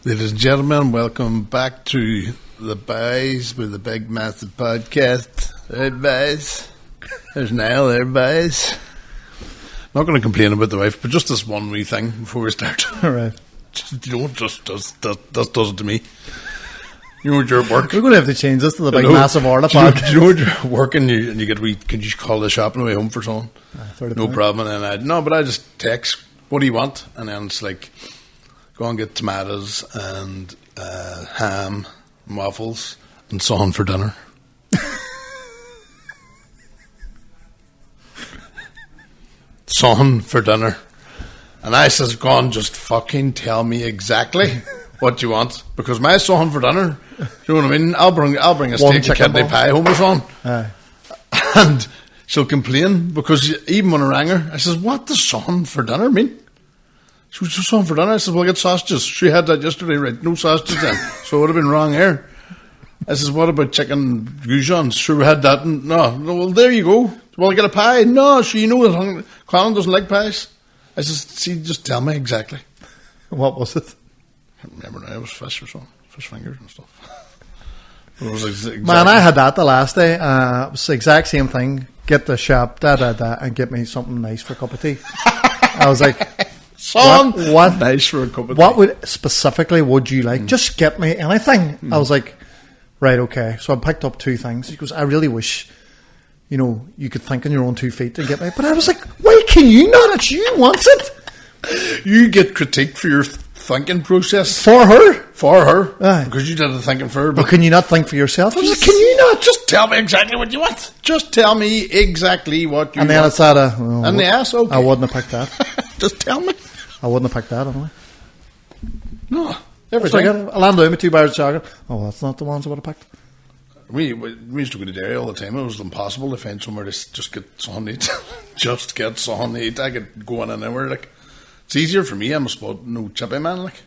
Ladies and gentlemen, welcome back to The Boys with the Big Massive Podcast. Hey, boys. There's Niall there, boys. Not going to complain about the wife, but just this one wee thing before we start. All right. Just does it to me. You know when you're at work. We're going to have to change this to the Big Massive Orla Podcast. You know when you're working and you get could you call the shop on the way home for something? No problem. And then I just text, what do you want? And then it's like, go and get tomatoes and ham, and waffles, and so on for dinner. Son for dinner. And I says, go on, just fucking tell me exactly what you want. Because my son for dinner, you know what I mean? I'll bring a steak and kidney pie home or something. And she'll complain because even when I rang her, I says, what does son for dinner mean? She was just on for dinner. I said, well, get sausages. She had that yesterday, right? No sausages then. So it would have been wrong here. I says, what about chicken goujons? Sure, we had that. No, well, there you go. Well, I get a pie. No, sure, you know that Colin doesn't like pies. I says, see, just tell me exactly. What was it? I don't remember now. It was fish or something. Fish fingers and stuff. It was exactly. Man, I had that the last day. It was the exact same thing. Get the shop, and get me something nice for a cup of tea. I was like... Son, what nice for a cup of what tea. Specifically would you like? Just get me anything. I was like, right, okay. So I picked up two things. He goes, I really wish, you could think on your own 2 feet and get me. But I was like, why can you not? It's you wants it. You get critiqued for your thinking process. For her. Because you did the thinking for her. But can you not think for yourself? I was like, can you not just tell me exactly what you want? Just tell me exactly what you want. And then it's at and the ass, okay. I wouldn't have picked that. Just tell me. I wouldn't have picked that, anyway. No. Everything. I landed with 2 bars of chocolate. Oh, that's not the ones I would have picked. We used to go to dairy all the time. It was impossible to find somewhere to just get something to eat. Just get something to eat. I could go in and anywhere. Like, it's easier for me. I'm a spot no chippy man. Like,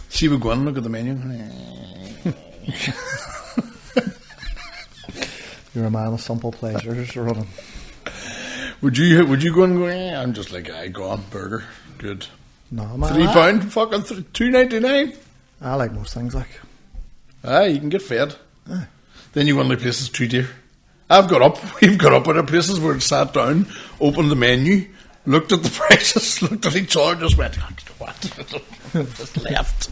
she would go in and look at the menu. You're a man of simple pleasures, running. Would you go and go? I'm just like, go on, burger, good. No, man. £3, fucking $2.99. I like most things, like. You can get fed. Then you go into places too dear. We've got up at our places where it sat down, opened the menu, looked at the prices, looked at each other, just went, what? Just left.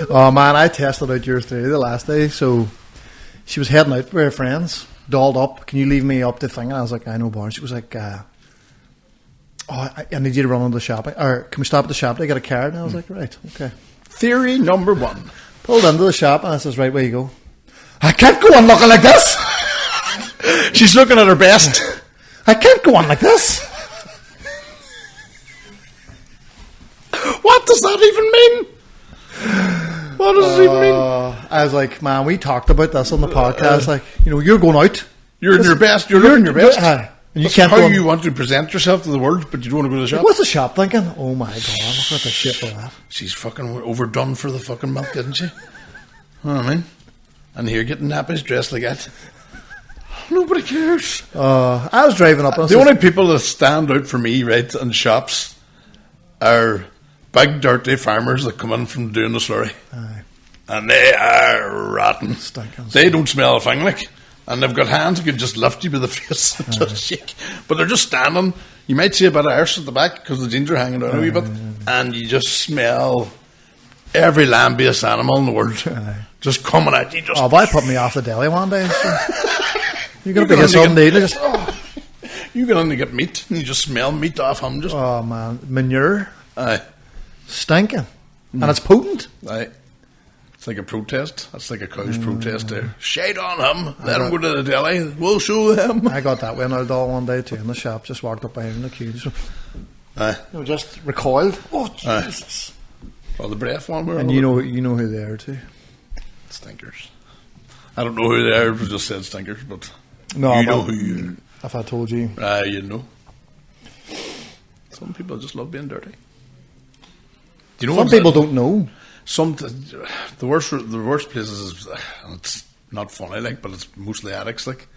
Oh man, I tested out yours today, the last day. So she was heading out with her friends, dolled up. Can you leave me up the thing? And I was like, I know, bar. She was like, I need you to run into the shop. Or can we stop at the shop to get a card? And I was like, right, okay. Theory number 1. Pulled into the shop and I says, right, where you go? I can't go on looking like this. She's looking at her best. I can't go on like this. What does that even mean? What does it even mean? I was like, man, we talked about this on the podcast. Like, you're going out. You're in your best. You're in your best. And you can't. How you want to present yourself to the world, but you don't want to go to the shop. What's the shop thinking? Oh my god, look at the shit for that. She's fucking overdone for the fucking milk, isn't she? I mean, and here getting nappies dressed like that. Nobody cares. I was driving up. The only people that stand out for me, right, in shops are big dirty farmers that come in from doing the slurry. Aye. And they are rotten. Stinking. They don't smell a thing, like. And they've got hands that can just lift you by the face and just shake. But they're just standing. You might see a bit of arse at the back because the jeans are hanging down a wee bit. And you just smell every lambiest animal in the world just coming at you. Just boy, put me off the deli one day. So. You're going to be something to you get in to get meat and you just smell meat off him. Just. Oh, man. Manure. Aye. Stinking. And it's potent. Aye. It's like a protest. That's like a cow's protest there. Shade on him. Let him go to the deli. We'll show them. I got that way in our doll one day too in the shop. Just walked up behind the queue. Just recoiled. Oh, Jesus. Oh, the breath one. And you know who they are too. Stinkers. I don't know who they are. We just said stinkers, but no, you know who you are. If I told you. You know. Some people just love being dirty. Do you know some people don't know. The worst places is, it's not funny, like, but it's mostly addicts, like.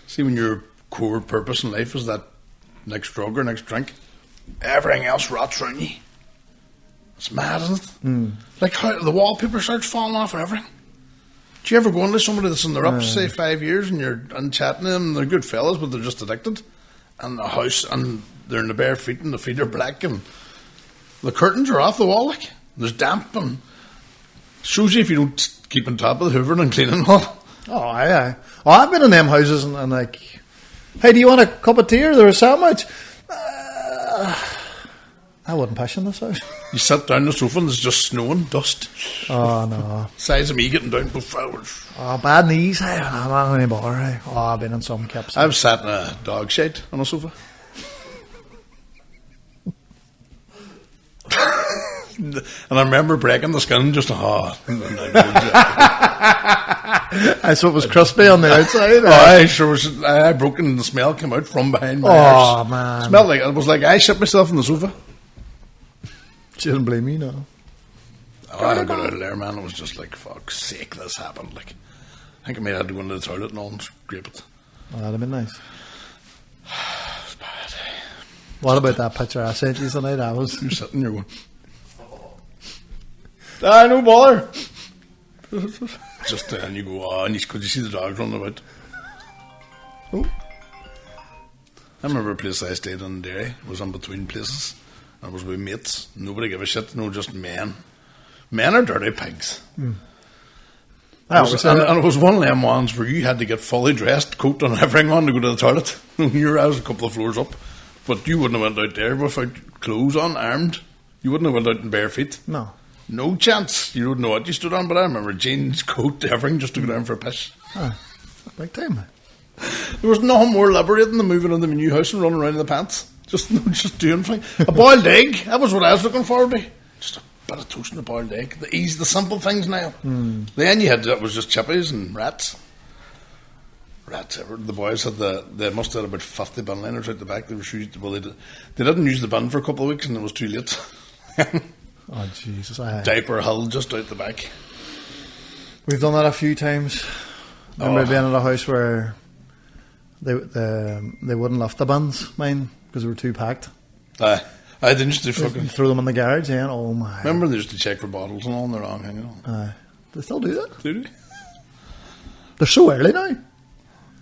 See, when your core purpose in life is that next drug or next drink, everything else rots around you. It's mad, isn't it? Like how the wallpaper starts falling off and everything. Do you ever go into somebody that's in their ups, say 5 years, and you're chatting to them, and they're good fellas, but they're just addicted, and the house, and they're in the bare feet, and the feet are black, and the curtains are off the wall, like there's damp, and shows you if you don't keep on top of the hoovering and cleaning and all. Oh, aye. Oh, I've been in them houses and like, hey, do you want a cup of tea or a sandwich? I wouldn't push in this house. You sit down on the sofa and there's just snowing, dust. Oh, no. Size of me getting down both hours. Oh, bad knees. I'm not going to bother. Oh, I've been in some kips. I've sat in a dog shed on a sofa. And I remember breaking the skin just, I saw it was crispy on the outside. I broke and the smell came out from behind my house. Oh, man. It smelled like, it was like I shit myself on the sofa. She didn't blame me, no. Oh, I got out of there, man. It was just like, fuck's sake, this happened. Like, I think I may have had to go into the toilet and all and scrape it. Oh, that'd have been nice. It's bad. What about that picture I sent you tonight? You're sitting there going, no bother. Just and you go, oh, and could you see the dogs running about? Oh. I remember a place I stayed in Derry. It was in between places. I was with mates. Nobody gave a shit. No, just men. Men are dirty pigs. And it was one of them ones where you had to get fully dressed, coat and everything on to go to the toilet. Your house was a couple of floors up. But you wouldn't have went out there without clothes on, armed. You wouldn't have went out in bare feet. No chance. You don't know what you stood on, but I remember jeans, coat, everything, just to go down for a piss. Big time. There was nothing more liberating than moving into the new house and running around in the pants. Just doing things. A boiled egg, that was what I was looking forward to. Just a bit of toast and a boiled egg. The simple things now. Then you had, that was just chippies and rats. The boys had they must have had about 50 bin liners out the back. They were they didn't use the bin for a couple of weeks and it was too late. Oh, Jesus. Diaper hill just out the back. We've done that a few times. Remember being in a house where they wouldn't lift the bins, mine, because they were too packed. I didn't used to fucking throw them in the garage, and oh my. Remember they used to check for bottles and all in the wrong hanging on. They still do that? Do they? They're so early now.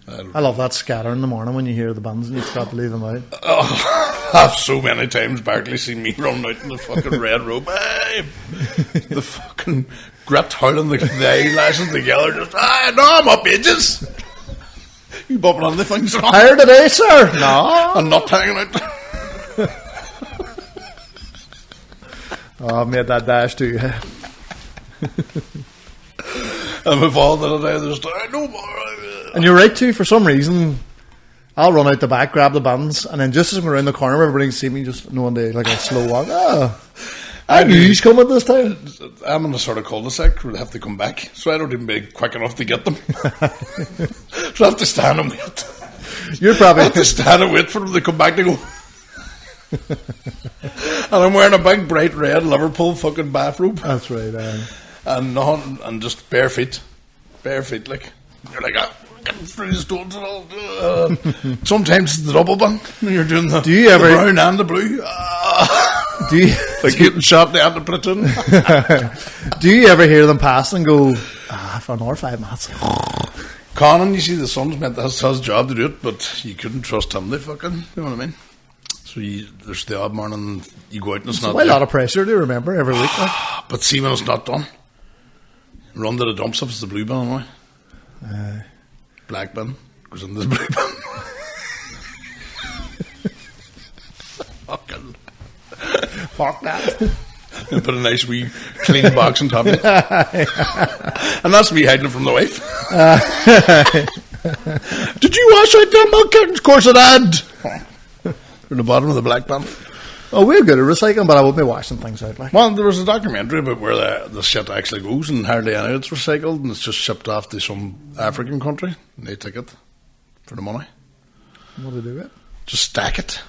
I love that scatter in the morning when you hear the bins and you've got to leave them out. Oh, I've so many times Barkley seen me run out in the fucking red robe. The fucking grit howling the eyelashes together. Just, no, I'm up ages. You bopping on the things. Higher today, sir? No. I'm not hanging out. I've made that dash too. And with all the other day, there's no more. And you're right too, for some reason, I'll run out the back, grab the buns, and then just as I'm around the corner, everybody can see me just knowing like a slow walk. I knew he's coming this time. I'm in the sort of cul-de-sac where they have to come back, so I don't even be quick enough to get them. So I have to stand and wait. I have to stand and wait for them to come back to go. And I'm wearing a big bright red Liverpool fucking bathrobe. That's right. And just bare feet like. You're like, getting through the stones and all. Sometimes it's the double bun. You're doing the brown and the blue. Like getting shot down the platoon. Do you ever hear them pass and go, for another 5 minutes? Conan, you see, the son's meant that's his job to do it, but you couldn't trust him. You know what I mean? So there's the odd morning you go out and it's not there. A lot of pressure to remember every week. But see when it's not done. Run to the dumps if it's the blue bin anyway. Black bin goes in the blue bin. Fuck that. And put a nice wee clean box on top of it. And that's me hiding it from the wife. Did you wash out them milk cartons? Of course it had. In the bottom of the black bin. Oh, we're good at recycling, but I won't be washing things out. Well, there was a documentary about where the shit actually goes, and hardly any of it's recycled, and it's just shipped off to some African country, and they take it for the money. What do they do with it? Just stack it.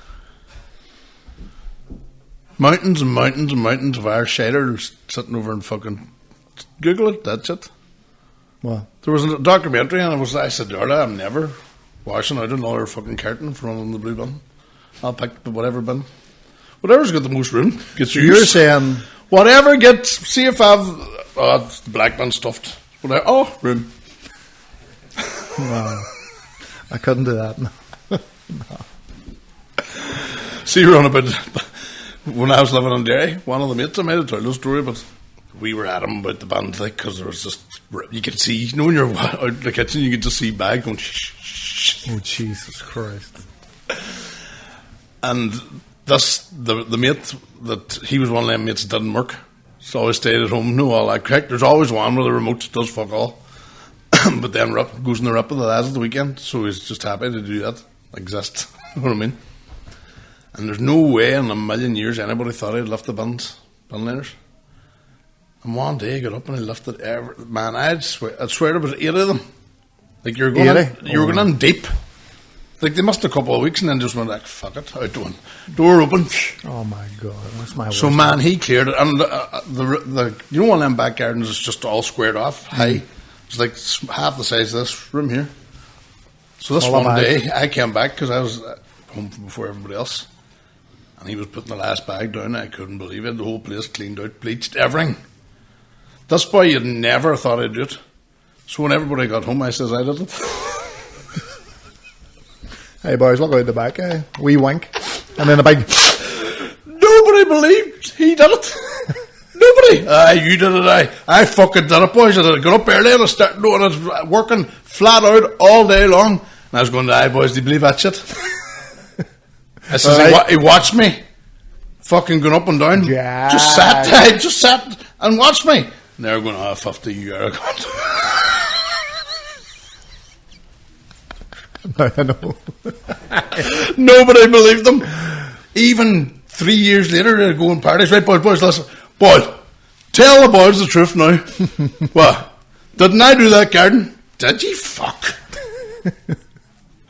Mountains and mountains and mountains of Irish cider sitting over and fucking Google it. That's it. Well, there was a documentary, and I said earlier, I'm never washing out another fucking curtain for running the blue bin. I'll pick whatever bin. Whatever's got the most room gets used. You're saying Whatever gets, see if I've, it's the black man stuffed. Whatever. Oh, room. No, I couldn't do that. No. See, you're on about, when I was living in Derry, one of the mates, I made a toilet story, but we were at him about the band thing, because there was just, you could see, you know, when you're out in the kitchen, you could just see bag going, shh. Oh, Jesus Christ. And this, the mate, that he was one of them mates that didn't work, so always stayed at home, no all that crack. There's always one where the remote does fuck all. But then goes in the rip of the lads at the weekend, so he's just happy to do that. Exist. You know what I mean? And there's no way in a million years anybody thought I'd lift the bin liners. And one day I got up and I lifted man, I'd swear there was 8 of them. Like you're going in deep. Like they missed a couple of weeks and then just went like, fuck it, out the one. Door open. Oh my God, that's my worst. So man, he cleared it. And the you know one of them back gardens is just all squared off, high. It's like half the size of this room here. So this one day, I came back because I was home before everybody else. And he was putting the last bag down. I couldn't believe it. The whole place cleaned out, bleached, everything. This boy, you'd never thought I'd do it. So when everybody got home, I says, I did it. Hey boys, look out the back, eh? Wee wink. And then a big... Nobody believed he did it. Nobody. You did it, I fucking did it, boys. I got up early and I started doing it, working flat out all day long. And I was going, boys, do you believe that shit? I says, he watched me fucking going up and down. Yeah. Just sat and watched me. And they were going, 50, you are a cunt. I know. Nobody believed them. Even 3 years later, they'd go in parties. Right, boys, listen. Boys, tell the boys the truth now. What? Didn't I do that garden? Did you? Fuck. I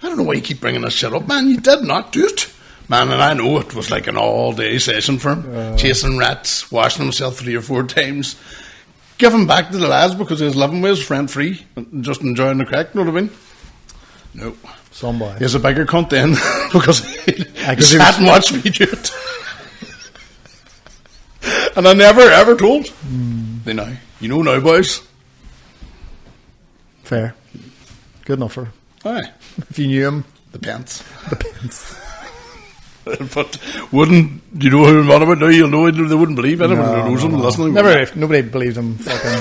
don't know why you keep bringing this shit up, man. You did not do it. Man, and I know it was like an all-day session for him. Chasing rats, washing himself 3 or 4 times. Giving back to the lads because he was living with us rent-free and just enjoying the crack, you know what I mean? No. Somebody. He's a bigger cunt then because he sat and watched me do it. And I never ever told. They know. You know now, boys. Fair. Good enough for. Aye. If you knew him. The pants. The pants. But wouldn't you know who I'm on about now? You'll know they wouldn't believe anyone who knows him listening. Nobody believed him fucking.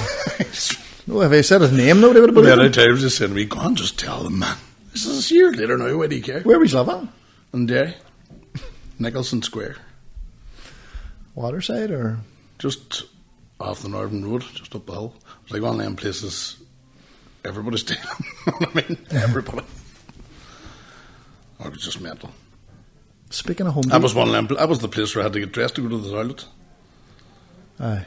No, if he said his name, nobody would have believed him. Many times they said to me, go on, just tell them, man. This is years later now, why do you care? Where was he living? In Derry. Nicholson Square. Waterside or? Just off the Northern Road, just up the hill. It was like one of them places everybody stayed in. You know what I mean? Everybody. It was just mental. Speaking of home, that was one of them. That was the place where I had to get dressed to go to the toilet. Aye.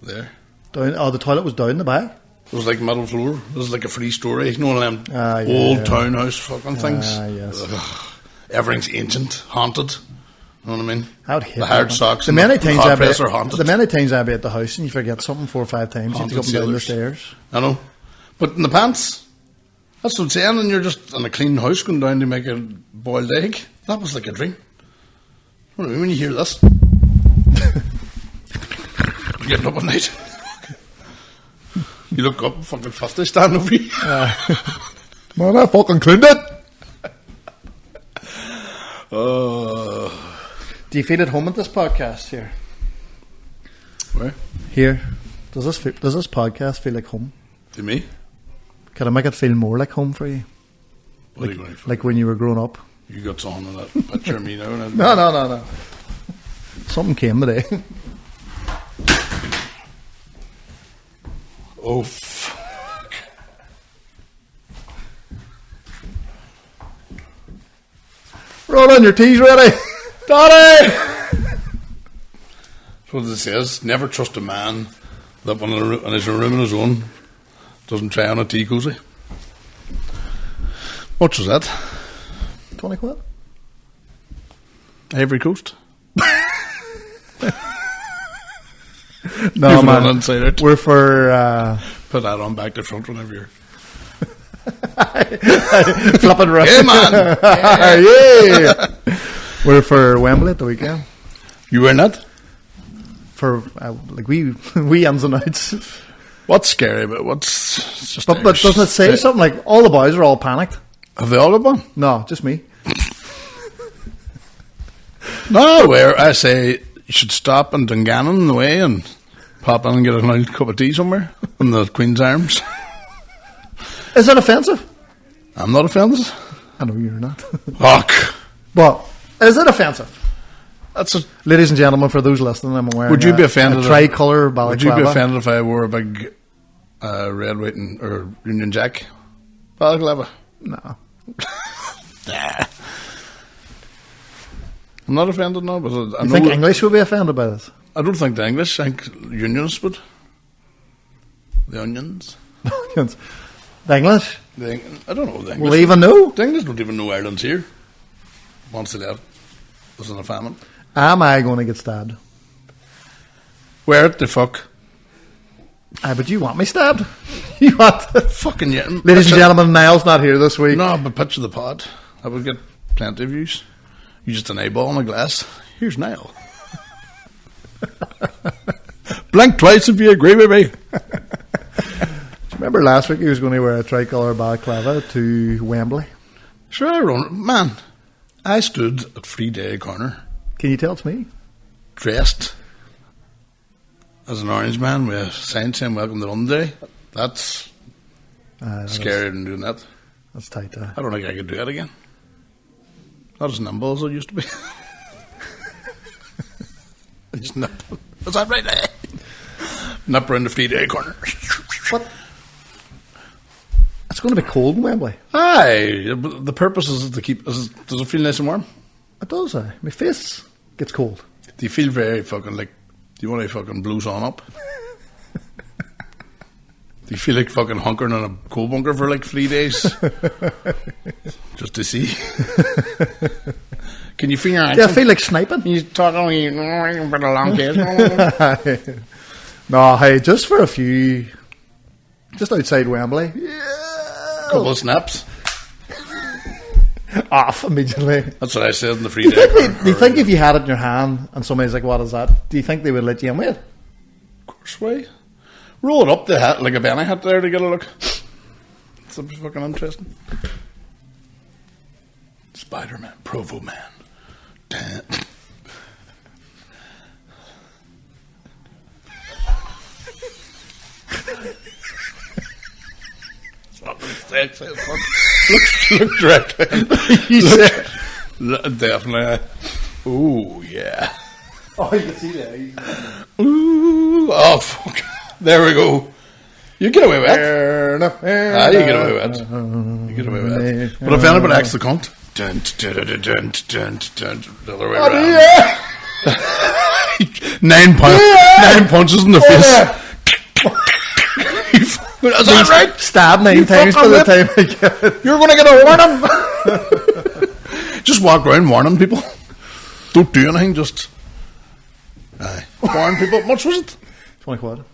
There. The toilet was down the back. It was like middle floor. It was like a free story. You know, one of them old townhouse fucking things. Yes. Everything's ancient, haunted. You know what I mean? I would hate the hard socks. The many times I'd be at the house and you forget something 4 or 5 times. You have to go up and down the stairs. I know, but in the pants. That's what I'm saying. And you're just in a clean house going down to make a boiled egg. That was like a dream. You know what I mean? When you hear this, you're getting up at night. You look up, fucking 50 stand over you. Man, I fucking cleaned it. Do you feel at home at this podcast here? Where? Here. Does this podcast feel like home? To me? Can I make it feel more like home for you? What are you going to like when you were growing up? You got something on that picture of me now? No. Something came today. Oh, fuck. Roll on your teas ready. Daddy! That's what it says. Never trust a man that when he's in a room on his own doesn't try on a tea cozy. What was that? 20 quid? Ivory Coast? No, man. Inside out. We're for... Put that on back to front whenever you're... Flipping around. Hey, man! Yeah. We're for Wembley at the weekend. You wearing that? for like we ins and outs. What's scary about what's it's just But doesn't it say something like all the boys are all panicked? Have they all got one? No, just me. No, where I say you should stop in Dungannon on the way and pop in and get a nice cup of tea somewhere in the Queen's Arms. Is that offensive? I'm not offended. I know you're not. Fuck. But is it offensive? That's a. Ladies and gentlemen, for those listening, I'm aware. Would you be offended? A tricolour balaclava. Would you be offended if I wore a big red, white, or Union Jack balaclava? No. Nah. I'm not offended now, but I You know think English would be offended by this? I don't think the English. I think Unionists would. The Onions. The English? I don't know the English. Will they even know? The English don't even know Ireland's here. Once they left, was in a famine. Am I going to get stabbed? Where the fuck? But you want me stabbed? You want... Fucking yeah. Ladies and gentlemen, Niall's not here this week. No, but picture the pod. I would get plenty of views. You just an eyeball in a glass. Here's Niall. Blink twice if you agree with me. Remember last week he was going to wear a tricolour balaclava to Wembley? Sure, I run. Man, I stood at Free Day Corner. Can you tell it's me? Dressed as an orange man with a sign saying Welcome to London Day. That's scarier than doing that. That's tight. I don't think I could do that again. Not as nimble as I used to be. Just nip. Is that right? Nip around the Free Day Corner. What? It's going to be cold in Wembley. Aye, the purpose is to keep. Does it feel nice and warm? It does. My face gets cold. Do you feel very fucking like? Do you want to fucking blues on up? Do you feel like fucking hunkering in a coal bunker for like 3 days? Just to see. Can you feel your accent? Yeah, I feel like sniping. You talk only for the long case. No, hey, just for a few, just outside Wembley. Yeah. Couple of snaps. Off immediately. That's what I said in the Free Do you Day. think, do you think if you had it in your hand and somebody's like, "What is that?" Do you think they would let you in with it? Of course, why? Roll it up the hat like a Benny hat there to get a look. It's fucking interesting. Spider-Man, Provo Man. Damn. Look directly. You said. Definitely. Ooh, yeah. Oh, you can see that. Ooh, oh, fuck. There we go. You get away with that. You get away with that. You get away with that. But if anybody acts the cunt, the other way around. Yeah. 9 punches in the face. Is that right? Stab 9 times by the time I get it. You're going to get a warning. Just walk around warning people. Don't do anything, just warn people. How much was it? 20 quid.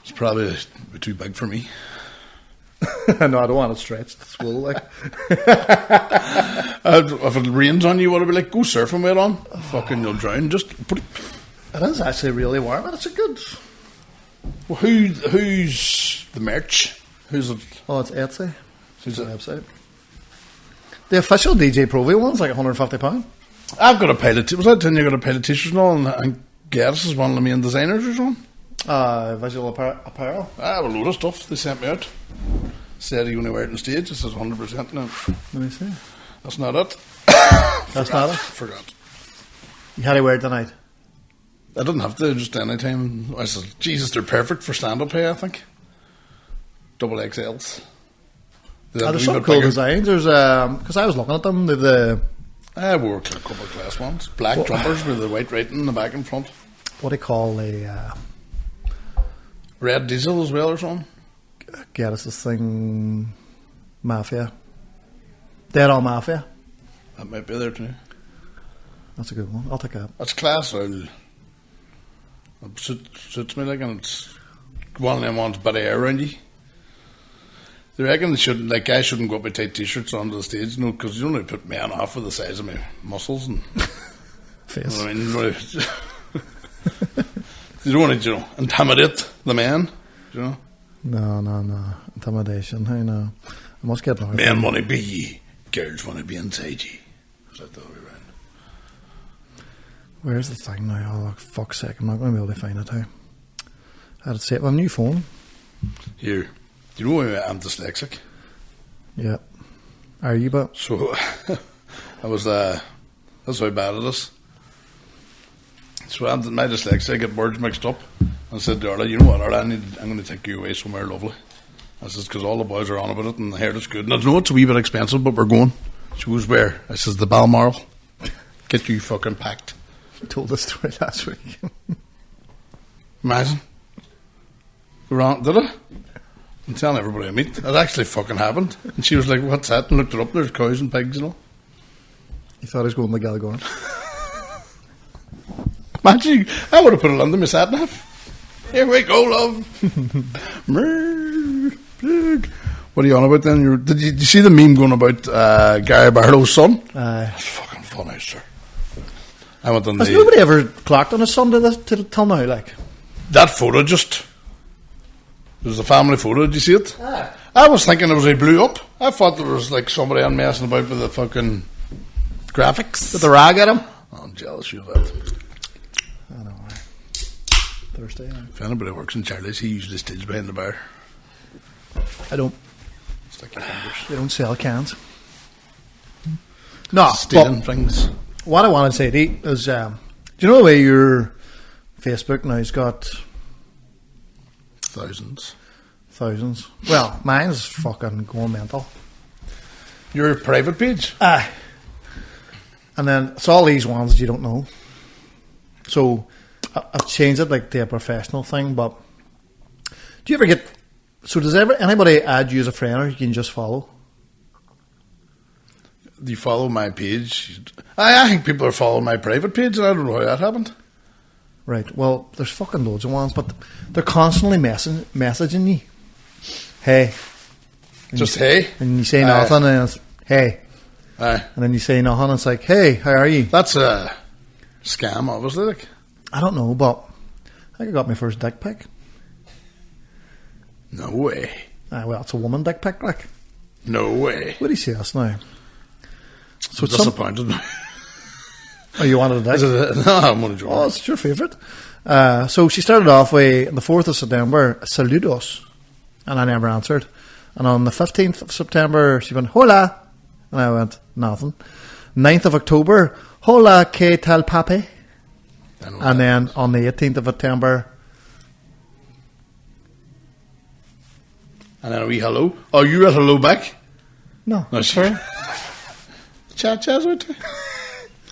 It's probably too big for me. No, I don't want it stretched. It's full, like. If it rains on you, what would be like? Go surfing with it on. Fucking, you'll drown. Just put it. It is actually really warm, and it's a good. Well, who's the merch? Who's it? Oh, it's Etsy. Who's The it? website. The official DJ Provi one's like £150. I've got a pile of was that telling you got a pile of t-shirts and all, and Garris is one of the main designers or something? Visual apparel. I have a load of stuff they sent me out. Said he only wear it on stage. It says 100% now. Let me see. That's not it. That's not it. Forgot. You had to wear it tonight. I didn't have to, just any time. I said, Jesus, they're perfect for stand-up pay, I think. Double XLs. There's some cool designs. There's because I was looking at them. I wore a couple of class ones. Black jumpers with the white writing in the back and front. What do you call a Red diesel as well or something. get us this thing? Mafia. Dead on Mafia. That might be there too. That's a good one. I'll take that. That's class. It suits me like, and it's one of them ones, but air around you. They reckon they shouldn't, like, I shouldn't go up with tight t-shirts onto the stage, because you only put men off with the size of my muscles and face. I mean, you don't want to, intimidate the men, you know. No. Intimidation. I know. I must get annoyed. Men want to be ye, girls want to be inside ye. Is that the way around? Where's the thing now? Oh, fuck's sake. I'm not going to be able to find it now. I had to say it with a new phone. Here, do you know I'm dyslexic? Yeah. Are you, but? So, I was, that's how bad it is. So, my dyslexia, I get words mixed up. I said to Arla, you know what, Arla, I'm going to take you away somewhere lovely. I said, because all the boys are on about it and I heard it's good. And I know it's a wee bit expensive, but we're going. She goes, where? I says, the Balmoral. Get you fucking packed. You told this story last week. Imagine. Wrong, did I? I'm telling everybody I meet. It actually fucking happened. And she was like, what's that? And looked it up. There's cows and pigs and all. You thought I was going to Galgorn. Imagine, I would have put it under my sat nav. Here we go, love. What are you on about then? Did you see the meme going about Gary Barlow's son? That's fucking funny, sir. I went on Has nobody ever clocked on his son till now, like? That photo just... It was a family photo, did you see it? I was thinking it was he blew up. I thought there was like somebody on messing about with the fucking graphics. With the rag at him? Oh, I'm jealous of that. I know. Thursday. If anybody works in Charlie's, he usually stays behind the bar. I don't. Stick your fingers. They don't sell cans. No, Stealing things. What I want to say to you is, do you know the way your Facebook now has got Thousands. Well, mine's fucking going mental. Your private page? And then it's all these ones that you don't know. So I've changed it like to a professional thing, but do you ever get... So does anybody add you as a friend or you can just follow? Do you follow my page? I think people are following my private page and I don't know how that happened. Right, well, there's fucking loads of ones, but they're constantly messaging you. Hey. Just hey? And you say nothing and it's hey. Aye. And then you say nothing and it's like, hey, how are you? That's a scam, obviously. Like. I don't know, but I think I got my first dick pic. No way. Well, it's a woman dick pic, like. No way. What do you say us now? So I'm disappointed. Oh, you wanted a dick? No, I'm only joking. Oh, it's your favourite. So she started off with, the 4th of September, saludos. And I never answered. And on the 15th of September, she went, hola. And I went, nothing. 9th of October, hola, que tal papi? And then on the 18th of September... And then a wee hello. Oh, you read hello back? No, sure. Chat out there.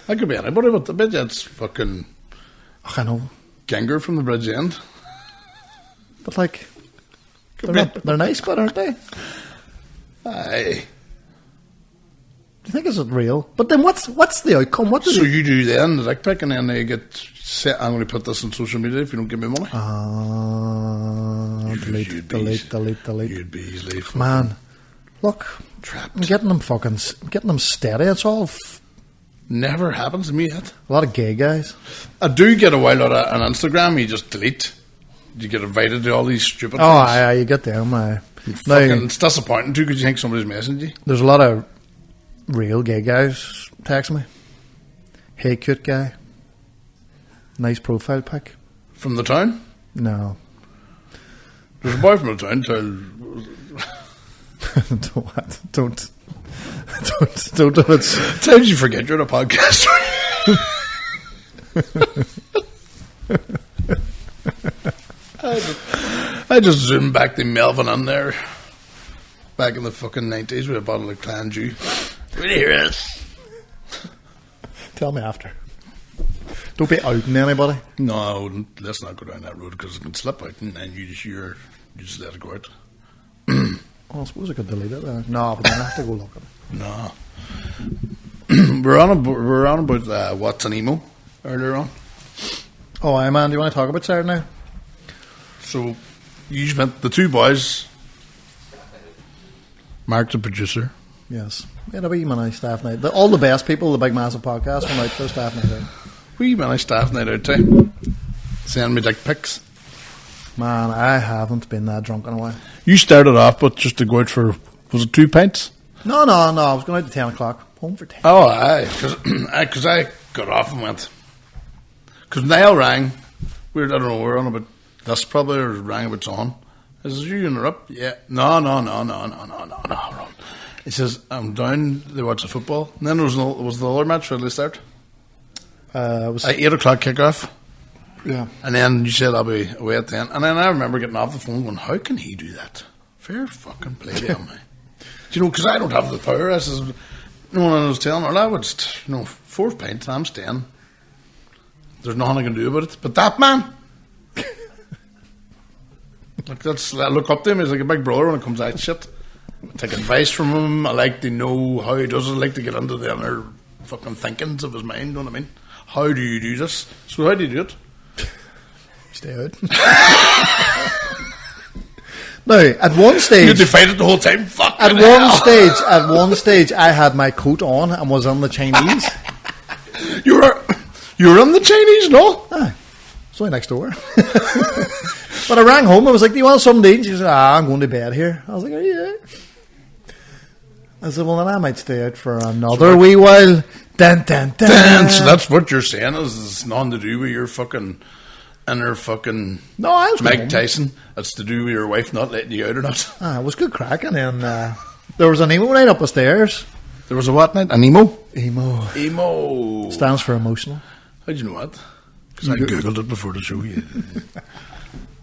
That could be anybody, but I bet you it's fucking... Oh, I know. Ganger from the Bridge End. But like... They're nice, but aren't they? Aye. Do you think it's real? But then what's the outcome? So you do then the dick pic and then they get set, I'm going to put this on social media if you don't give me money. Delete. You'd be easily... Man, look. Trapped. I'm getting them steady. It's all... Never happens to me yet. A lot of gay guys. I do get a while out on Instagram, you just delete. You get invited to all these stupid things. Oh, you get them. It's disappointing too because you think somebody's messaging you. There's a lot of real gay guys text me. Hey, cute guy. Nice profile pic. From the town? No. There's a boy from the town. Don't do it. Times you forget you're on a podcast. I just zoomed back to Melvin on there. Back in the fucking 90s with a bottle of Clan Jew. Will you hear us? Tell me after. Don't be outing anybody. No, I wouldn't. Let's not go down that road because it can slip out and then you just let it go out. I suppose I could delete it there. No, but then I have to go look at it. No. we're on about what's an emo earlier on. Oh, hey man, do you want to talk about Saturday now? So, you spent the two boys, Mark the producer. Yes. We had a wee nice staff night. All the best people, the big massive podcast, went out for staff night. We managed staff night out too. Send me dick pics. Man, I haven't been that drunk in a while. You started off, but just to go out for, was it 2 pints? No. I was going out at 10 o'clock. Home for 10. Oh, aye. Because I got off and went. Because Niall rang. I don't know, we were on about this probably, or rang about on. I says, you interrupt? Yeah. No. Ron. He says, I'm down, they watch the football. And then was the other match, when they start? It was At 8 o'clock kickoff. Yeah. And then you said I'll be away at 10. And then I remember getting off the phone going, how can he do that? Fair fucking play to him. Do you know, because I don't have the power. I says, no one was telling her, I would, 4 pints, I'm staying. There's nothing I can do about it. But that man, like I look up to him, he's like a big brother when it comes out shit. I take advice from him. I like to know how he does it. I like to get into the inner fucking thinkings of his mind, you know what I mean? How do you do this? So how do you do it? Stay out. No, at one stage... You had to fight it the whole time? Fuck At one stage, I had my coat on and was on the Chinese. You were on the Chinese, no? Aye. It's only next door. But I rang home. I was like, do you want something to eat? She said, I'm going to bed here. I was like, are you out? I said, well, then I might stay out for another wee while. Dun. So that's what you're saying is it's nothing to do with your fucking inner fucking No, I was Mike home. Tyson. It's to do with your wife not letting you out or not. It was good crack. And then there was an emo night up the stairs. There was a what night? An emo? Emo. Stands for emotional. How'd you know that? Because I googled it before the show. Yeah.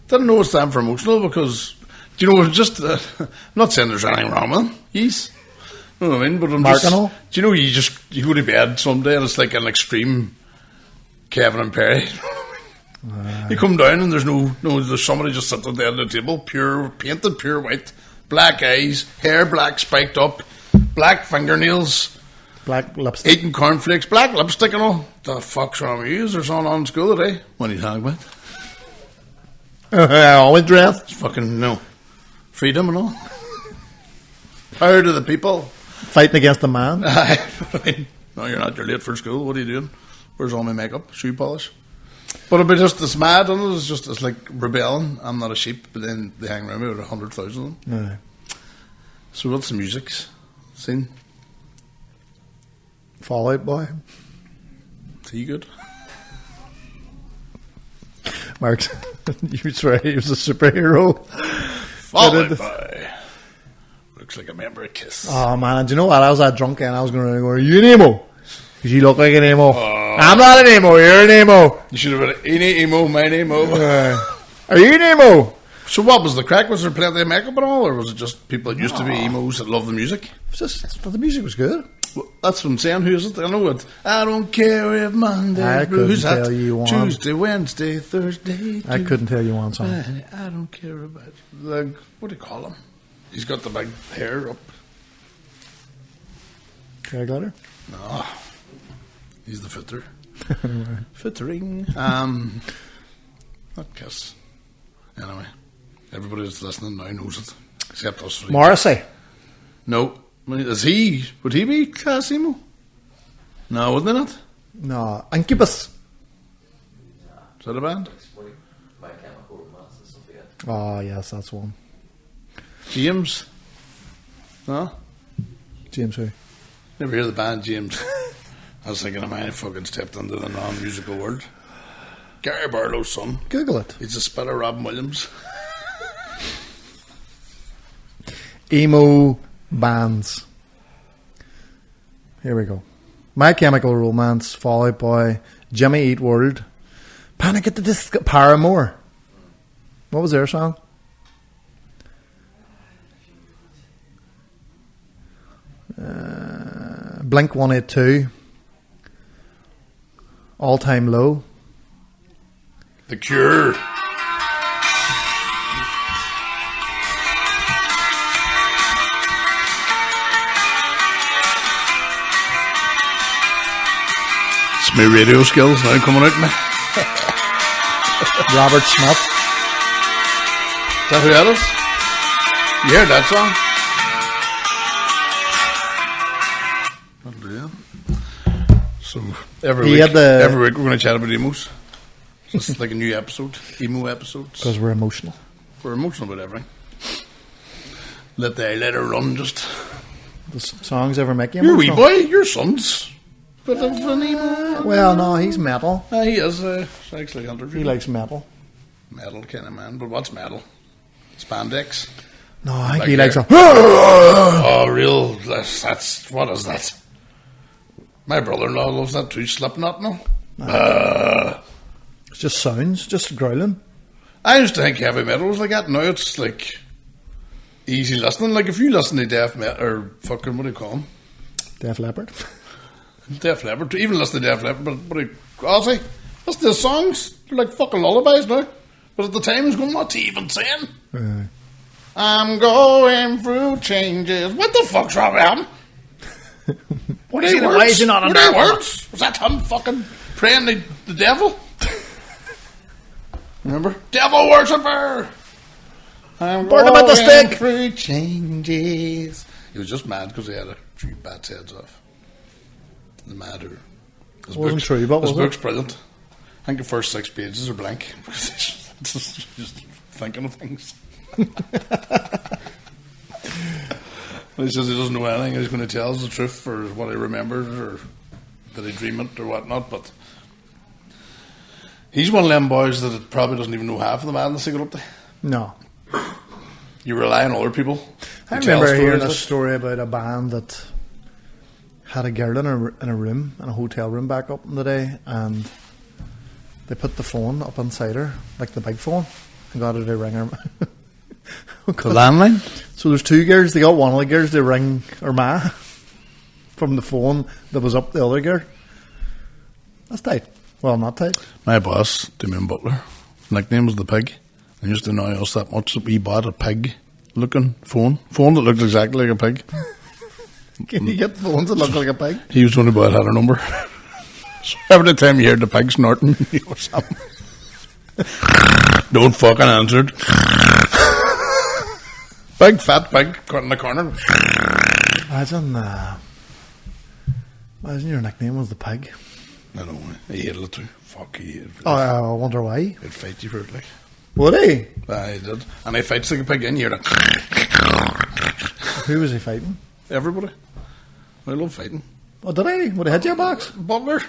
Didn't know it stand for emotional because, do you know, it's just, I'm not saying there's anything wrong with them. Yes. You know what I mean? But I'm Mark just, and all? do you know, you go to bed someday and it's like an extreme Kevin and Perry. You come down and there's somebody just sitting at the end of the table, painted pure white, black eyes, hair black spiked up, black fingernails, Black lipstick. eating cornflakes, black lipstick and all. The fuck's wrong with you? Is there someone on school today? What are you talking about? Always dressed. It's fucking, freedom and all. Power to the people. Fighting against the man. No, you're not. You're late for school. What are you doing? Where's all my makeup? Shoe polish? But it'd be just, it's mad, and it's like rebelling. I'm not a sheep, but then they hang around me with 100,000 of them. No. So what's the music scene? Fallout Boy. Is he good? Mark's, you swear he was a superhero. Fallout Boy. Looks like a member of Kiss. Oh man, and do you know what? I was that drunk and I was going to go, are you an emo? Because you look like an emo. I'm not an emo, you're an emo. You should have been any emo, my emo. Are you an emo? So what was the crack? Was there plenty of makeup and all, or was it just people that used to be emos that love the music? It's just, but the music was good. Well, that's what I'm saying. Who is it? I know it. I don't care if Monday. I couldn't Who's that? tell you one. Tuesday, Wednesday, Thursday. I couldn't tell you one song. I don't care about like what do you call him? He's got the big hair up. Craig Letter? No, he's the footer. Footering. Not Kiss. Anyway, everybody that's listening now knows it, except us three. Morrissey. No. Would he be class emo? No, wouldn't it not? No. Incubus. Is that a band? Oh, yes, that's one. James? No? James who? Never hear the band James. I was thinking, I fucking stepped into the non-musical world. Gary Barlow's son. Google it. He's a spit of Robin Williams. Emo bands. Here we go. My Chemical Romance, Fall Out Boy, Jimmy Eat World, Panic at the Disco, Paramore. What was their song? Blink 182, All Time Low. The Cure. It's my radio skills now coming out me. Robert Smith. Is that who that is? You heard that song? That'll do it. So Every week we're going to chat about emos. It's like a new episode, emo episodes. Because we're emotional. We're emotional about everything. Let her run, just. The songs ever make you Your emotional? wee boy, your son's bit of an emo. Well, no, he's metal. He is. Actually, he likes metal. Metal kind of man. But what's metal? Spandex? No, I think he likes a... Oh, real... That's... What is that? My brother-in-law loves that too. Slipknot, no? It's just sounds, just growling. I used to think heavy metal was like that. Now it's like easy listening. Like if you listen to death metal or fucking what do you call them? Def Leppard. Def Leppard. Even listen to Def Leppard, but what do you... Honestly, listen to the songs. They're like fucking lullabies now. But at the time, I was going, what's he even saying? I'm going through changes. What the fuck's wrong with him? What are they words? What are they words? Was that him fucking praying to the devil? Remember? Devil worshipper! I'm Burn him at the stake! Through changes. He was just mad because he had a few bats heads off. The matter. His wasn't true, but his was book's it? brilliant. I think the first 6 pages are blank. just thinking of things. He says he doesn't know anything. He's going to tell us the truth or what he remembers or did he dream it or whatnot. But he's one of them boys that it probably doesn't even know half of the madness he got up to. No. You rely on other people. I remember hearing a story about a band that had a girl in a room, in a hotel room back up in the day, and they put the phone up inside her, like the big phone, and got her to ring her. The landline? So there's 2 girls. They got one of the girls to ring her ma from the phone that was up the other girl. That's tight. Well, not tight. My boss, Damien Butler, nickname was the Pig. I used to know us that much that we bought a pig-looking phone that looked exactly like a pig. Can you get phones that look like a pig? He was the only boy that had a number. So every time you heard the pig snorting, you know something. Don't fucking answer it. Big fat pig caught in the corner. Imagine your nickname was the Pig. I don't know. He hated it too. Fuck, he hated it. Oh, I wonder why. He'd fight you for it, like. Would he? He did. And he fights like a pig in, you hear it. Who was he fighting? Everybody. I love fighting. Oh, did he? Would he hit you a box? Butler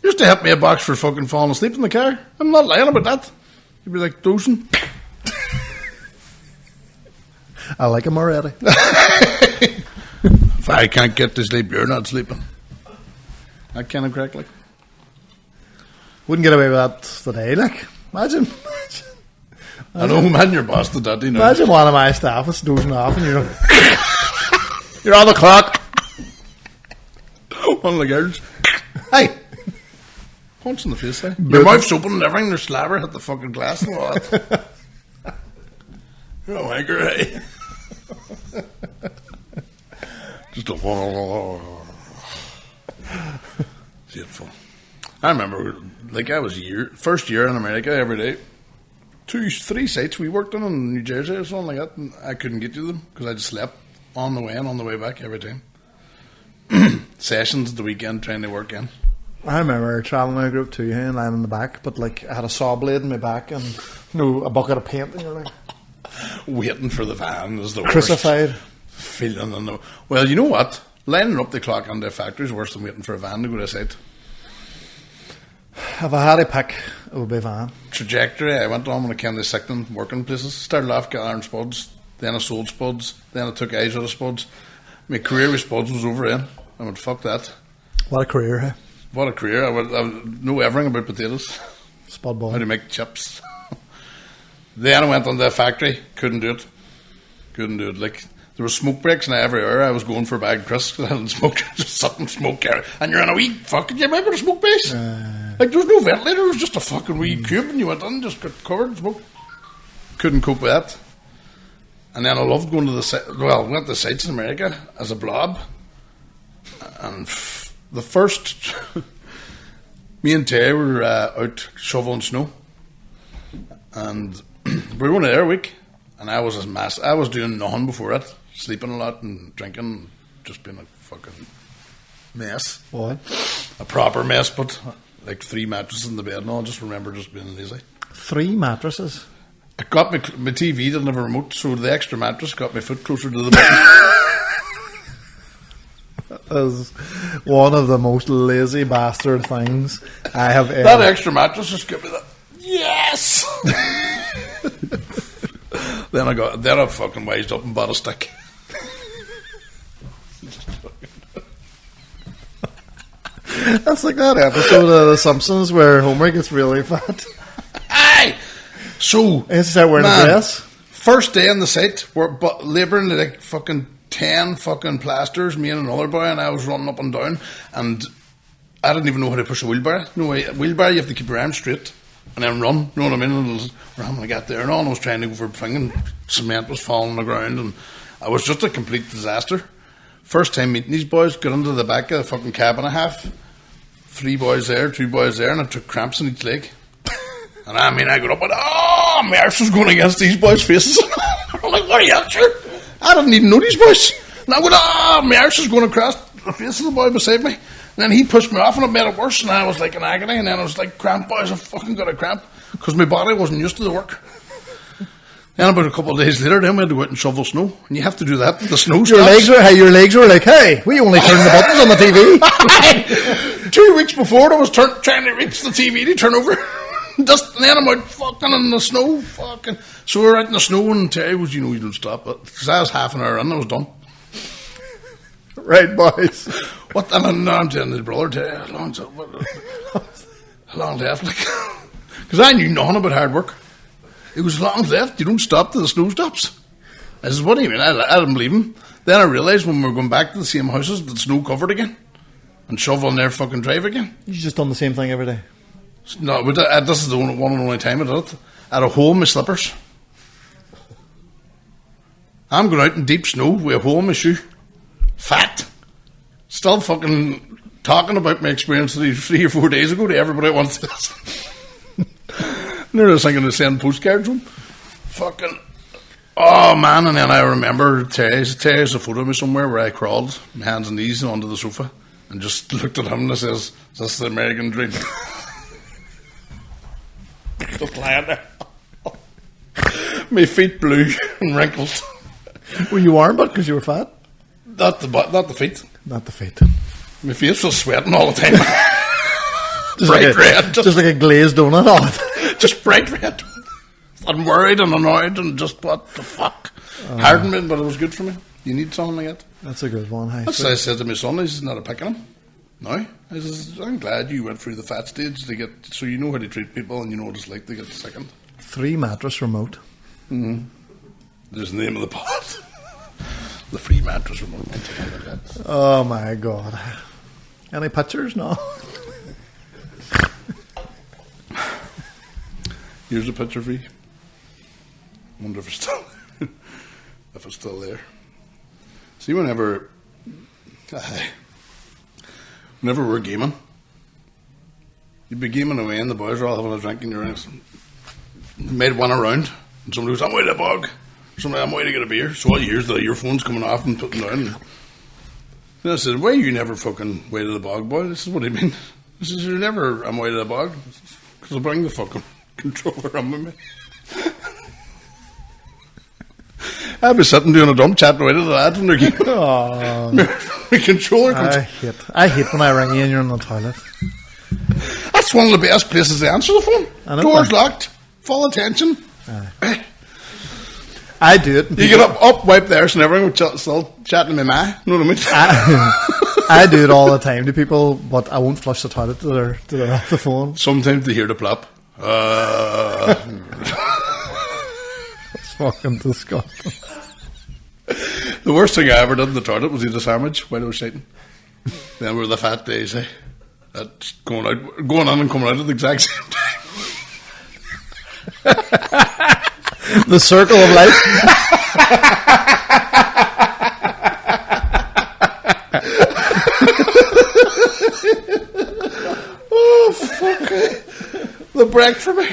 used to hit me a box for fucking falling asleep in the car. I'm not lying about that. He'd be like dozing. I like him already. If I can't get to sleep, you're not sleeping. That kind of crack, like. Wouldn't get away with that today, like. Imagine. I know, man, your boss did that, you know. Imagine one of my staff is dozing off and you're you're on the clock. One of the girls. Hey! Punch in the face, eh? Your mouth's open and everything, there's slabber, hit the fucking glass and all that. You're a wanker, eh? Just a... Beautiful. I remember, like, I was first year in America every day. 2-3 sites we worked on in New Jersey or something like that, and I couldn't get to them because I just slept on the way and on the way back every time. Sessions at the weekend trying to work in. I remember travelling with a group too, and lying in the back, but like I had a saw blade in my back and a bucket of paint, and you're like waiting for the van is the crucified worst feeling. Well, you know what? Lining up the clock on the factory is worse than waiting for a van to go to a site. If I had a pick, it would be a van. Trajectory, I went on when I came to Sickton working places. Started off gathering spuds, then I sold spuds, then I took eyes out of spuds. My career with spuds was over then. I went, fuck that. What a career, hey? What a career. I would know everything about potatoes. Spud boy. How to make chips. Then I went on the factory, couldn't do it. Like, there were smoke breaks now every hour. I was going for a bag of crisps because I hadn't smoked, just sitting smoke. And you're in a wee fucking, you remember the smoke base? Like, there was no ventilator, it was just a fucking wee cube, and you went in, just got covered in smoke. Couldn't cope with that. And then I loved going to went to the sites in America as a blob. And the first, me and Tay were out shoveling snow. And we were only there a week. And I was I was doing nothing before it. Sleeping a lot and drinking, just being a fucking mess. What? A proper mess, but like 3 mattresses in the bed and all. I just remember just being lazy. 3 mattresses? It got my TV didn't have a remote, so the extra mattress got my foot closer to the bed. That is one of the most lazy bastard things I have ever... That extra mattress just gave me that. Yes! Then I fucking wised up and bought a stick. That's like that episode of The Simpsons where Homer gets really fat. Aye! So, He has to start wearing a dress. First day on the site, we're labouring like fucking 10 fucking plasters, me and another boy, and I was running up and down, and I didn't even know how to push a wheelbarrow. No way. Wheelbarrow, you have to keep your arm straight and then run. You know what I mean? And we're having to get there, and all I was trying to go for a thing, and cement was falling on the ground, and I was just a complete disaster. First time meeting these boys, got into the back of the fucking cab and a half. 3 boys there, 2 boys there, and I took cramps in each leg. And I mean, I got up and, my arse was going against these boys' faces. I'm like, what are you up to? I didn't even know these boys. And I went, my arse is going across the face of the boy beside me. And then he pushed me off and it made it worse. And I was like in agony. And then I was like, cramp, boys, I fucking got a cramp. Because my body wasn't used to the work. Then about a couple of days later, then we had to go out and shovel snow. And you have to do that with the snow Your legs were like, hey, we only turn the buttons on the TV. 2 weeks before, I was trying to reach the TV to turn over. Just and then I'm out fucking in the snow, fucking. So we were out in the snow, and Terry was, you don't stop. Because I was half an hour in, I was done. Right, boys. What? And I'm telling his brother, Terry, how long's left? Like, because I knew nothing about hard work. It was long's left. You don't stop till the snow stops. I says, what do you mean? I didn't believe him. Then I realised when we were going back to the same houses, the snow covered again, and shoveling their fucking drive again. You just done the same thing every day. No, but this is the one and only time I did it. I had a hole in my slippers. I'm going out in deep snow with a hole in my shoe. Fat. Still fucking talking about my experience 3 or 4 days ago to everybody that wants this. They're just thinking of sending postcards home. Fucking... Oh, man. And then I remember Terry's a photo of me somewhere where I crawled, my hands and knees onto the sofa, and just looked at him and I says, is this the American dream? Just lying there. My feet blue and wrinkled. Were you warm, but because you were fat? Not the feet. Not the feet. My face was sweating all the time. Just bright like red. Just like a glazed donut on it. Just bright red. I'm worried and annoyed and just what the fuck. Hardened me, but it was good for me. You need something like that. That's a good one. That's what I said to my son. He's not a picking him. No, I says, I'm glad you went through the fat stage to get, so you know how to treat people and you know what it's like to get sickened. 3 mattress remote. Mm-hmm. There's the name of the pot. The free mattress remote. Oh my god. Any pictures? No. Here's a picture for you. Wonder if it's still there. See, whenever we're gaming, you'd be gaming away and the boys are all having a drink and you're in it. Made one around and somebody goes, I'm way to bog. Somebody, I'm way to get a beer. So all you hear is the earphones coming off and putting down. And then I said, why you never fucking way to the bog, boy? This is what I mean. This is, you're never, I'm way to the bog. Because I'll bring the fucking controller on with me. I'd be sitting doing a dump chatting away to the lads when they're gaming. My controller comes. I hate when I ring you and you're in the toilet. That's one of the best places to answer the phone. Doors locked, full attention. I do it. You get up, wipe there, so everyone still chatting to me, ma. You know what I mean? I do it all the time to people, but I won't flush the toilet to they're off the phone. Sometimes they hear the plop. It's fucking disgusting. The worst thing I ever did in the toilet was eat a sandwich while I was shitting. Then were the fat days, eh? That's going on and coming out at the exact same time. The circle of life. Oh, fuck it. The break for me.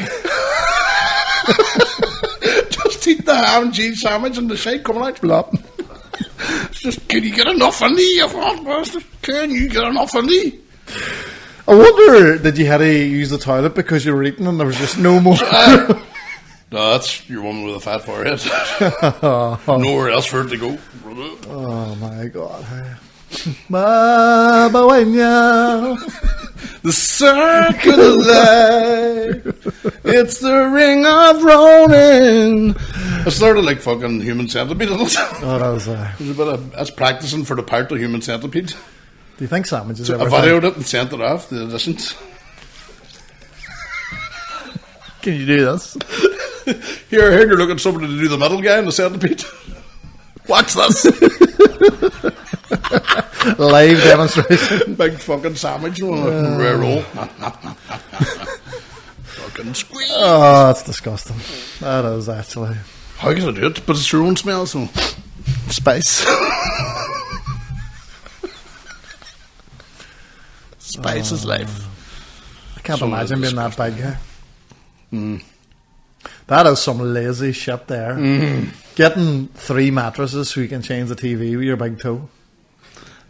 Just eat the ham and cheese sandwich and the shake coming out. Flop. just, can you get enough of me, you fat bastard? Can you get enough of me? I wonder, did you have to use the toilet because you were eating and there was just no more? No, that's your woman with a fat forehead. Nowhere else for it to go. Oh my God. Mama, the circle of life. It's the ring of Ronin. I started like fucking Human Centipede. Oh, that was There's a bit of that's practicing for the part of Human Centipede. Do you think sandwiches I videoed it and sent it off the auditions. Can you do this? Here, you're looking at somebody to do the metal guy in the Centipede. Watch this. Live demonstration. Big fucking sandwich on a rare roll. Fucking squeeze. Oh, that's disgusting. That is actually. How can I do it? But it's your own smell, so. Spice. Spice is life. I can't imagine being that big guy. That is some lazy shit there. Getting 3 mattresses so you can change the TV with your big toe.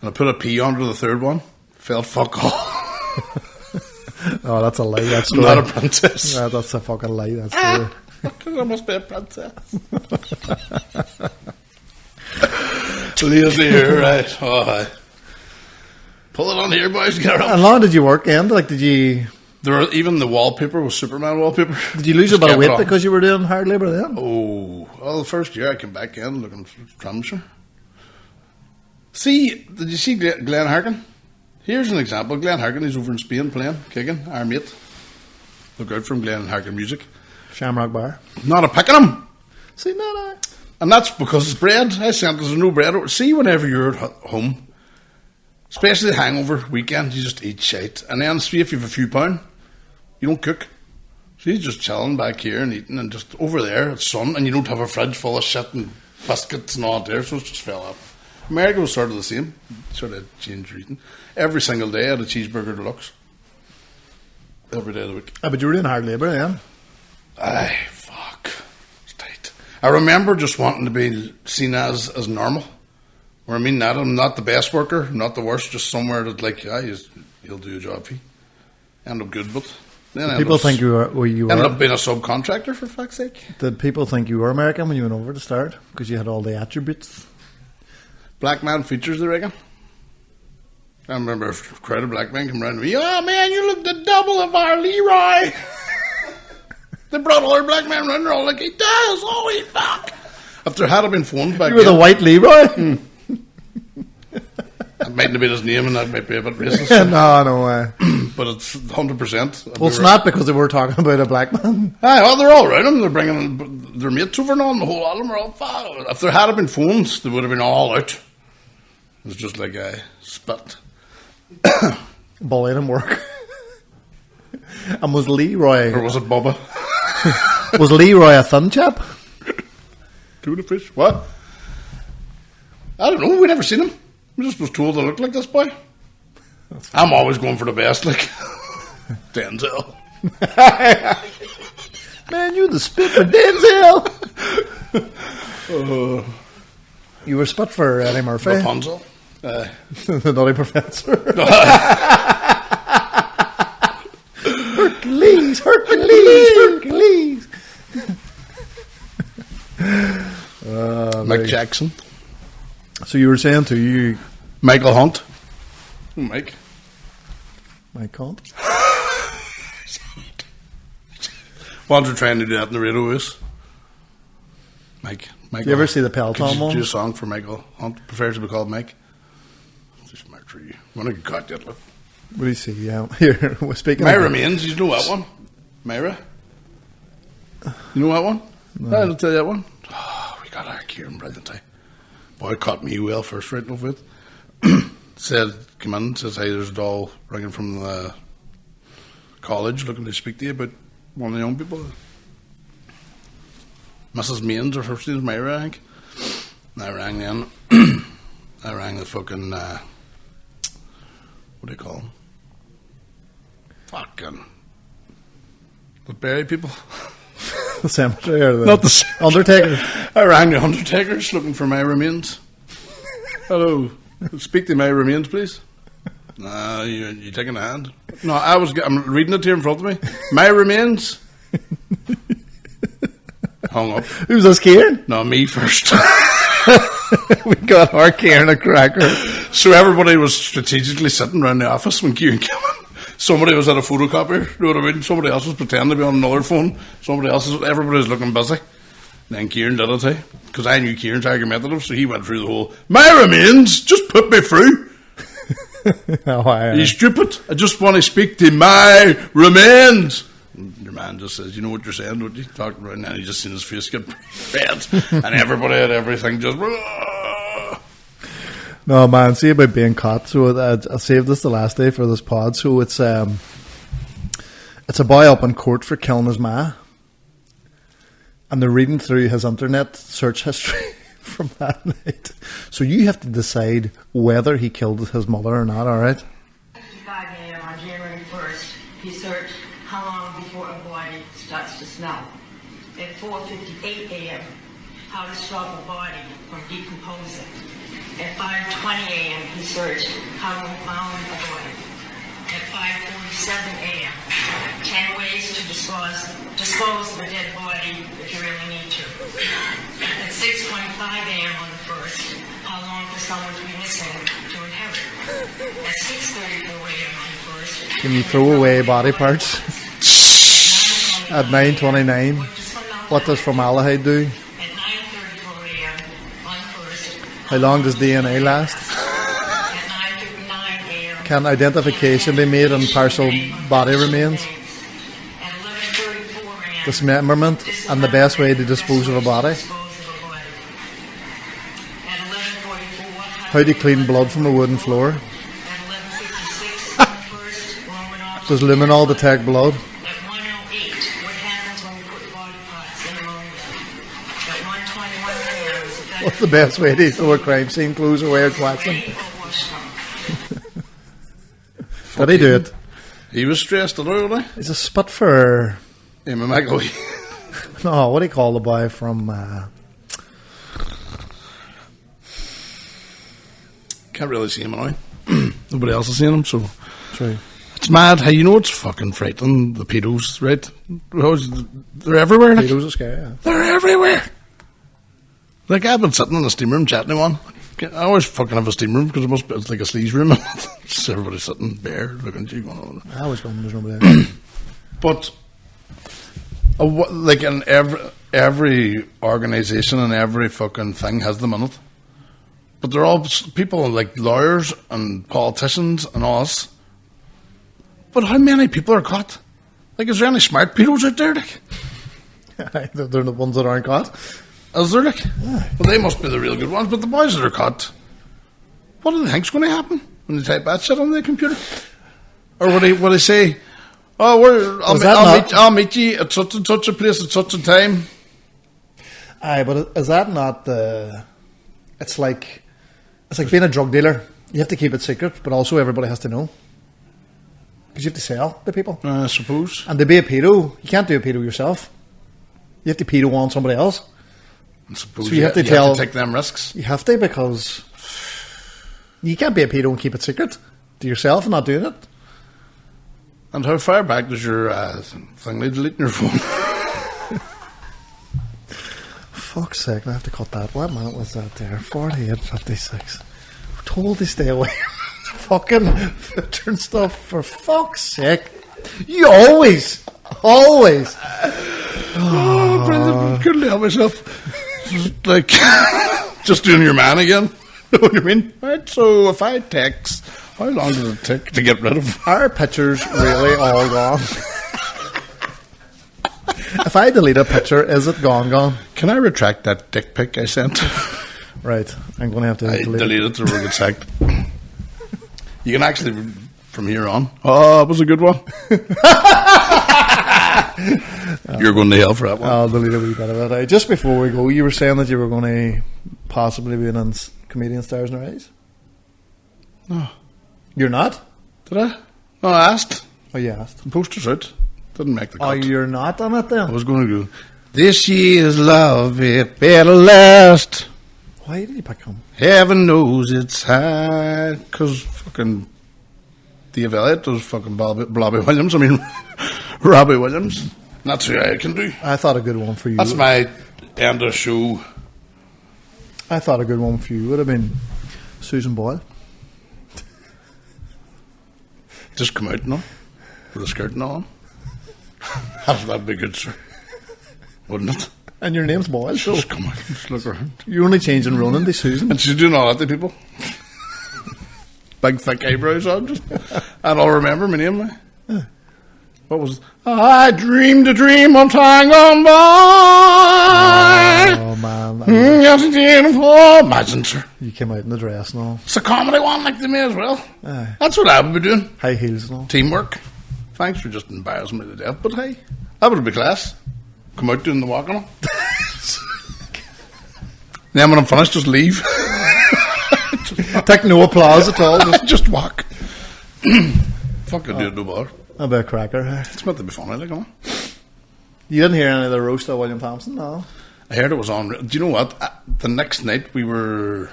And I put a pea under the third one. Felt fuck all. Oh, that's a lie. That's I'm not a princess. Yeah, that's a fucking lie. That's true. I must be a princess. Lazy here, right? Oh, hi. Pull it on here, boys. Get How long did you work in? Like, did you? Even the wallpaper was Superman wallpaper. Did you lose a bit of weight because you were doing hard labour then? Oh, well, the first year I came back in looking for Tramshire. See, did you see Glenn Harkin? Here's an example. Glenn Harkin, he's over in Spain playing, kicking, our mate. Look out for him, Glenn Harkin music. Shamrock Bar. Not a picking him. See, no. And that's because it's bread. I sent there's no bread. See, whenever you're at home, especially the hangover weekend, you just eat shit. And then see if you have a few pound, you don't cook. So you're just chilling back here and eating, and just over there it's sun, and you don't have a fridge full of shit and biscuits and all that there, so it's just fell up. America was sort of the same, sort of changed your eating. Every single day I had a cheeseburger deluxe. Every day of the week. But you were doing hard labour then. Aye, fuck. It's tight. I remember just wanting to be seen as normal. Or I mean that, I'm not the best worker, not the worst, just somewhere that like, you'll do a job for you. End up good, but then people think you were. Ended up being a subcontractor for fuck's sake. Did people think you were American when you went over to start? Because you had all the attributes? Black man features, I reckon. I remember a crowd of black men come around to me. Oh man, you look the double of our Leroy. They brought all our black men around. They're all like, he does. Holy fuck! After had I been phoned back, you were the white Leroy. That mightn't have been his name, and that might be a bit racist. No way. But it's 100%. Well, it's not because they were talking about a black man. Aye, well, they're all around him. They're bringing their mates over now, and the whole lot of them are all fuck. If there had been phones, they would have been all out. It was just like a spit. Bullying him work. And was Leroy... Or was it Bubba? Was Leroy a thin chap? Tuna fish? What? I don't know. We never seen him. We just was told to look like this boy. I'm always going for the best, like Denzel. Man, you the spit for Denzel. You were spit for Eddie Murphy. Rapunzel. The Nutty Professor. Hercules. Mike Jackson. So you were saying to you... Michael Hunt. Mike Hunt? Ones are trying to do that in the radio is. Mike. Do you ever see the Peloton one? Do a song for Michael Hunt. Prefers to be called Mike. Just Mark Tree. I'm going to get caught yet, look. What do you see? Yeah. Here, we're speaking Myra Mains. You know that one? Myra? You know that one? No. I'll tell you that one. Oh, we got our Kieran brilliant. Boy caught me well first right off it. Said, come in, says, hey, there's a doll ringing from the college looking to speak to you about one of the young people. Mrs. Mains, her first name is Myra, I think. And I rang then. I rang the fucking, what do you call them? Fucking, the Berry people. The cemetery or the... Not the cemetery. Undertaker. I rang the Undertakers looking for my remains. Hello. Speak to my remains, please. Nah, you taking a hand? No, I'm reading it here in front of me. My remains. Hung up. Who's this, Kieran? No, me first. We got our Kieran a cracker. So everybody was strategically sitting around the office when Kieran came in. Somebody was at a photocopier, you know what I mean? Somebody else was pretending to be on another phone. Everybody was looking busy. Then Kieran did it, eh? Because I knew Kieran's argumentative, so he went through the whole, my remains, just put me through. You stupid. I just want to speak to my remains. Your man just says, you know what you're saying, don't you? Talking right now, you just seen his face get red. And everybody had everything just... No, man, see about being caught. So I saved this the last day for this pod. So it's a boy up in court for killing his ma. And they're reading through his internet search history from that night. So you have to decide whether he killed his mother or not, alright? 5 a.m. on January 1st, he searched how long before a body starts to smell. At 4:58 a.m., how to stop a body from decomposing. At 5:20 a.m., he searched how to found a body. At 5:47 a.m., 10 ways to dispose of a dead body if you really need to. At 6:25 a.m. on the 1st, how long for someone to be missing to inherit. At 6:34 a.m. on the 1st, Can you throw away body parts? At 9:29, what does formaldehyde do? At 9:34 a.m. on the 1st, How long does DNA last? at 9:59 a.m. Can identification be made on partial body remains? At 11:34 a.m. Dismemberment and the best way to dispose of a body? At 11:44, How do you clean blood from a wooden floor? At 11:56, first Roman officer. Does luminol detect blood? At 1:08, what happens when we put body parts in ammonia? At 1:21 a.m., is that What's the best way to throw a crime scene? Close away or wax them? ready or washed up? Did he do it? He was stressed out, wasn't he? He's a spit for... Emma McAlee. No, what do you call the boy from... Can't really see him now. Nobody else has seen him, so... True. It's mad. Hey, you know it's fucking frightening, the pedos, right? They're everywhere. Like, Pedos are scary, yeah. they're everywhere. Like, I've been sitting in a steam room chatting to one. I always fucking have a steam room because it's like a sleaze room. Just everybody sitting bare, looking at you, going on. I always go when there's nobody there. But, like, in every organisation and every fucking thing has them in it. But they're all people like lawyers and politicians and all this. But how many people are caught? Like, is there any smart pedos out there? Like, They're the ones that aren't caught. is there? Like, well, they must be the real good ones. But the boys that are caught, what do they think's going to happen when they type that shit on their computer? Or will they say, "Oh, I'll meet you at such and such a place at such a time"? Aye, but is that not the... It's like being a drug dealer. You have to keep it secret, but also everybody has to know. Because you have to sell to people. I suppose. And to be a pedo, you can't do a pedo yourself. You have to pedo on somebody else. I suppose So you have to take them risks. You have to, because you can't be a pedo and keep it secret to yourself and not doing it. And how far back does your thing need deleting your phone? Fuck's sake, I have to cut that. What minute was that there? 48:56. We're told to stay away from fucking filter and stuff, for fuck's sake. You always. Oh, Brendan, couldn't help myself. Just like, just doing your man again. Know what I mean? Right, so if I text, how long does it take to get rid of? Are pictures really all gone? If I delete a picture, is it gone? Can I retract that dick pic I sent? Right, I'm going to have to delete it or we'll get sacked. You can actually, from here on, oh, it was a good one. You're going to hell for that one. I'll delete a wee bit of it. Just before we go, you were saying that you were going to possibly be in Comedian Stars and Rise? No. You're not? Did I? No, I asked. Oh, you asked. The poster's out. Didn't make the cut. Oh, you're not on it then? I was going to go, this year's love, it better last. Why did you pick him? Heaven knows it's high, because fucking Dave Elliott does fucking Robbie Williams. I mean, Robbie Williams. And that's who I can do. I thought a good one for you. That's my end of show. I thought a good one for you would have been Susan Boyle. Just come out now with a skirt and all on. That'd be good, sir. Wouldn't it? And your name's Boyle, so Just come out, just look around. you're only changing Ronan to Susan. And she's doing all that to people. Big thick eyebrows on, just. And I'll remember my name now. What was it? I dreamed a dream of time gone by. Oh man, Yes, it did. Imagine, sir. you came out in the dress and all. It's a comedy one like to me as well. Aye. That's what I would be doing. High heels and all. Teamwork. Thanks for just embarrassing me to death, but hey, that would be class. Come out doing the walk on. Then when I'm finished, just leave. Take no applause at all. Just walk. Fuck it, dude, no bother. A bit of cracker. It's meant to be funny, like, come on. You didn't hear any of the roast of William Thompson, no? I heard it was on. Do you know what? The next night we were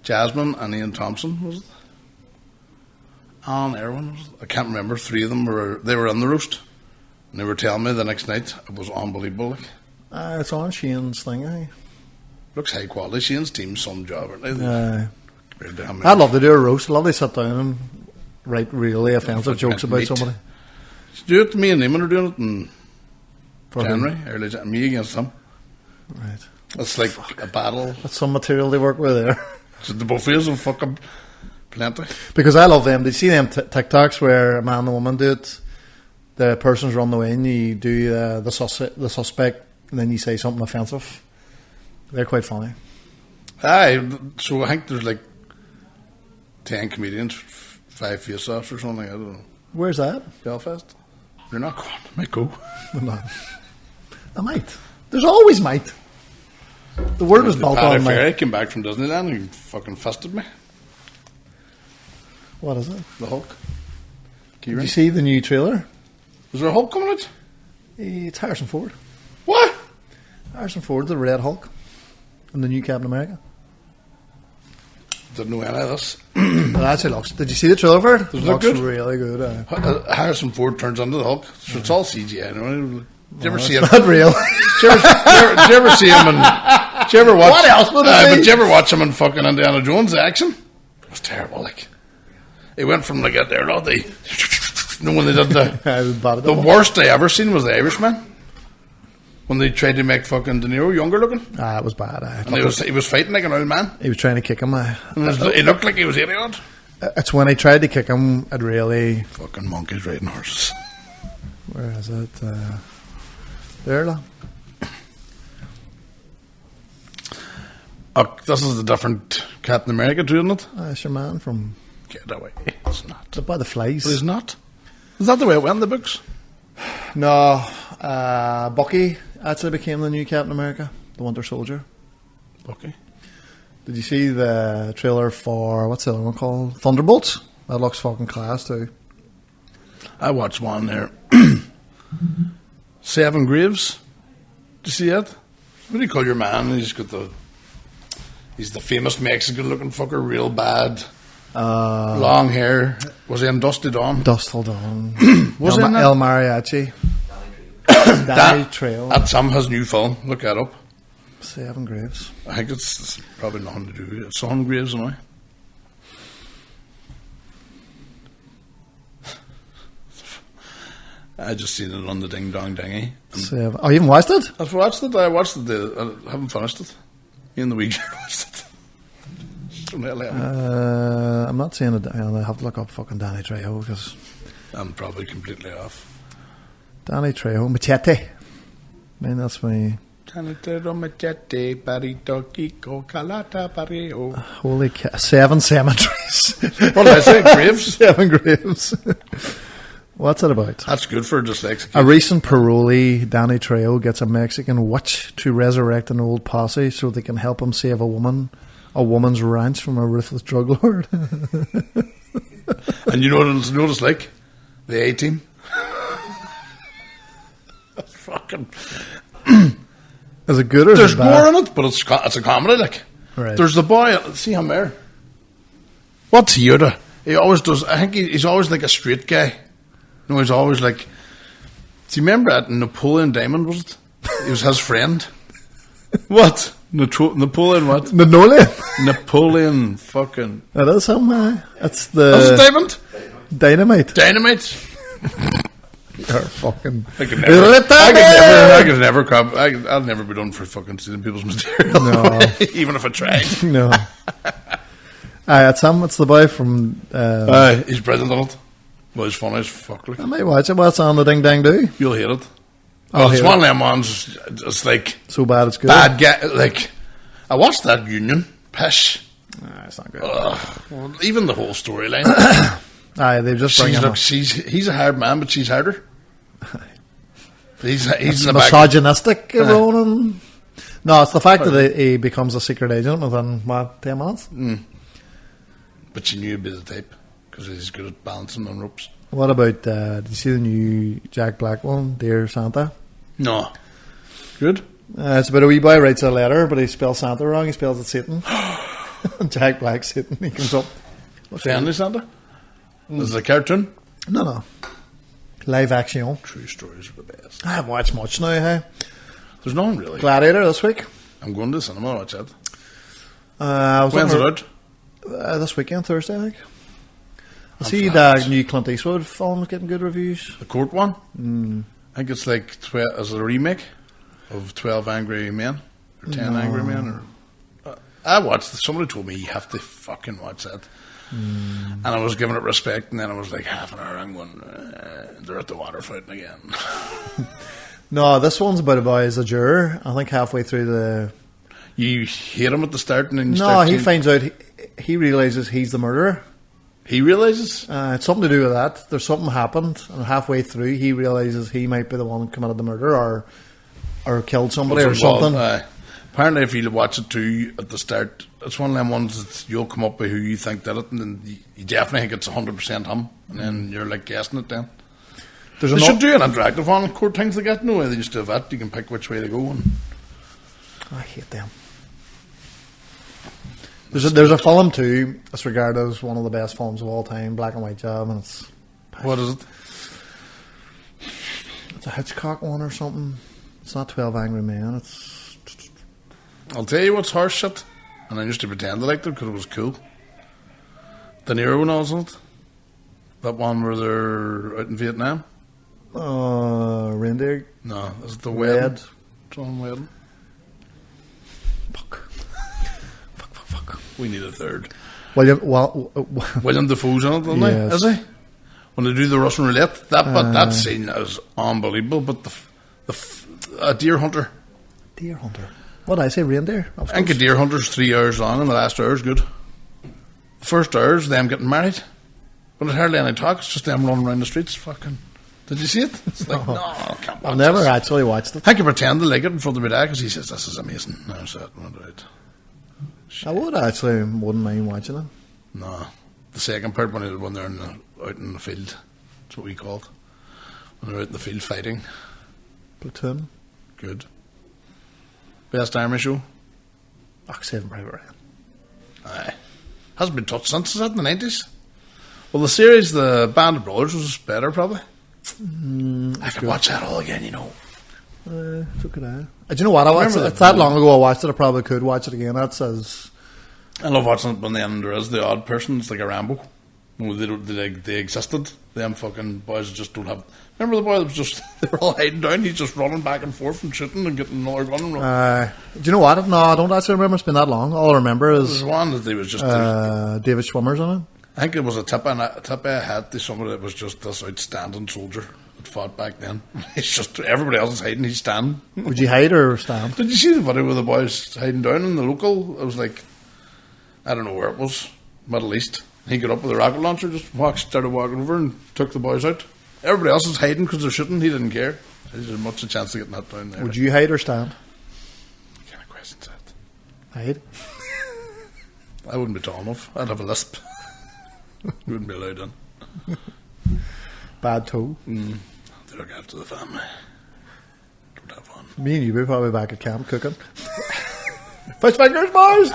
Jasmine and Ian Thompson, was it? Alan Irwin, was it? I can't remember. Three of them were in the roast, and they were telling me the next night it was unbelievable. Like, It's on Shane's thing, eh? looks high quality. Shane's team's some job, aren't they? Compared to how many- I'd love to do a roast. I'd love to sit down and write really offensive Fucking jokes about meat. somebody. Do it. Me and Neiman are doing it in For January, who? early me against him. Right. It's like a battle. That's some material they work with there. So the buffets of fucking plenty. Because I love them. Did you see them TikToks where a man and a woman do it? The person's run away and you do the suspect and then you say something offensive. They're quite funny. Aye, so I think there's like 10 comedians, 5 face-offs or something. I don't know. Where's that? Belfast. You're not going. I might go. I'm not. I might. There's always might. The word was built Paddy on Ferry might. came back from Disneyland and he fucking fisted me. What is it? The Hulk. Did you see the new trailer? Was there a Hulk coming out? It's Harrison Ford. What? Harrison Ford, the Red Hulk, and the new Captain America. Didn't know any of this. It actually looks. Did you see the trailer for it? Does it look looks good? really good. Harrison Ford turns into the Hulk. So it's all CGI. Did you ever see him? Not real. Did you ever see him in? Did you ever watch? What else would it be? But did you ever watch him in fucking Indiana Jones action? It was terrible. Like he went from like there, not the. You know when they did the worst I ever seen was The Irishman. When they tried to make fucking De Niro younger looking, It was bad. and he was fighting like an old man. He was trying to kick him. He looked like he was 80 odd. It's when I tried to kick him, it really. Fucking monkeys riding horses. Where is it? There, look. Oh, this is a different Captain America doing it. It's your man from. Get away. It's not. By the flies. But it's not. Is that the way it went in the books? No, Bucky actually became the new Captain America, the Winter Soldier. Okay. Did you see the trailer for, what's the other one called? Thunderbolts? That looks fucking class too. I watched one there. 7 Graves. Did you see it? What do you call your man? He's the famous Mexican looking fucker, real bad. Long hair. Was he in Dusty Dawn? Dust Till Dawn. Was he in that? El Mariachi. Danny Trejo. That's his new film. Look that up. 7 Graves. I think it's probably nothing to do with it. Son Graves and I just seen it on the Ding Dong Dingy. 7. Oh, you haven't watched it? I've watched it. I watched it. I haven't finished it. Me and the week watched it. I'm not saying it. I have to look up fucking Danny Trejo because I'm probably completely off. Danny Trejo, Machete. I mean, that's me. Danny Trejo, Machete, Barito, Kiko, Calata, Barrio. Holy cow. 7 cemeteries. What did I say? Graves? 7 Graves. What's it about? That's good for dyslexic. A recent parolee, Danny Trejo, gets a Mexican witch to resurrect an old posse so they can help him save a woman's ranch from a ruthless drug lord. And you know what it's like? The A-Team. Fucking. Is it good or is There's it bad? more in it, but it's a comedy. Like Right. There's the boy. See him there. What's he to? He always does. I think he's always like a straight guy. No, he's always like. Do you remember that Napoleon Diamond? Was it? He was his friend. What? Napoleon what? Napoleon fucking. That is him. That's That's a diamond. Dynamite. Dynamite. You're fucking. I could never come. I'll never be done for fucking stealing people's material. No. Even if I tried. No. It's him. It's the boy from. He's brilliant on it. Well, he's funny as fuck. Like. I might watch it. What's on the Ding Dang Do? You'll hate it. I'll It's hate one it. of them ones. It's like So bad it's good. bad guy. Like I watched that Union. Pish. Nah, it's not good. Well, even the whole storyline. They've just bring him. He's a hard man, but she's harder. He's It's in the back. misogynistic, Ronan. No, it's the fact that he becomes a secret agent within 10 months. But she knew he'd be the type because he's good at balancing on ropes. What about? Did you see the new Jack Black one, Dear Santa? No, good. It's about a wee boy writes a letter, but he spells Santa wrong. He spells it Satan. Jack Black's Satan. He comes up. Family Santa. Is it a cartoon? No. Live action. True stories are the best. I haven't watched much now. Hey, There's none really. Gladiator this week. I'm going to the cinema to watch that. I was When's it looking out? this weekend, Thursday, I think. I I'm see flat. the new Clint Eastwood film is getting good reviews. The court one? I think it's like is it a remake of 12 Angry Men or 10 Angry Men? Or I watched. Somebody told me you have to fucking watch that, and I was giving it respect, and then I was like half an hour. I'm going. They're at the water fighting again. No, this one's about a boy as a juror. I think halfway through the. You hate him at the start, and then you No, start he to- finds out he realizes he's the murderer. He realizes. It's something to do with that. There's something happened, and halfway through, he realizes he might be the one who committed the murder or killed somebody or what's involved. something. Apparently, if you watch it too at the start, it's one of them ones that you'll come up with who you think did it, and then you definitely think it's 100% him, and then you're like guessing it. Then There's they ano- should do an interactive one. Court things they get no way. They just do that. You can pick which way to go. And I hate them. There's a film too. It's regarded as one of the best films of all time, black and white job, and it's what is it? a Hitchcock one or something. It's not 12 Angry Men. It's I'll tell you what's horse shit, and I used to pretend I liked it because it was cool. De Niro knows it. That one where they're out in Vietnam. Reindeer. No, is it the Red. wedding? John Wedding. Fuck. We need a third. William Dafoe's in it, isn't Yes. he? Is he? When they do the Russian roulette, that scene is unbelievable. But a deer hunter. Deer Hunter. What did I say? Reindeer. I think a deer hunter's 3 hours long, and the last hour is good. The first hour is them getting married, but it's hardly any talk. It's just them running around the streets. Fucking. Did you see it? It's like no, I can't watch I've never this. actually watched it. I can pretend to like it in front of my dad because he says this is amazing. No, so right. I wouldn't mind watching it. No, the second part when they're out in the field, that's what we call it. When they're out in the field fighting, Platoon. good. Best Army show. Saving Private Ryan. Aye, hasn't been touched since. Is that in the 90s? Well, the series, the Band of Brothers, was better probably. I could watch that all again, you know. So could I. Do you know what I watched? Remember It's that that long ago I watched it. I probably could watch it again. That says I love watching it when then there is the odd person. It's like a Rambo. No, they existed. Them fucking boys just don't have. Remember the boy that was just they were all hiding down. He's just running back and forth and shooting and getting another gun. And running. do you know what? No, I don't actually remember. It's been that long. All I remember There's is one that they was just. David Schwimmer's on it. I think it was a tip I had to somebody that was just this outstanding soldier that fought back then. It's just everybody else is hiding. He's standing. Would you hide or stand? Did you see the video with the boys hiding down in the local? It was like, I don't know where it was, Middle East. He got up with a rocket launcher, just started walking over and took the boys out. Everybody else is hiding because they're shooting. He didn't care. He had much a chance of getting that down there. Would you hide or stand? What kind of questions that? Hide. I wouldn't be tall enough. I'd have a lisp. Wouldn't be allowed in. Bad toe. They look after the family. Don't have one. Me and you were probably back at camp cooking. Fish fingers, boys.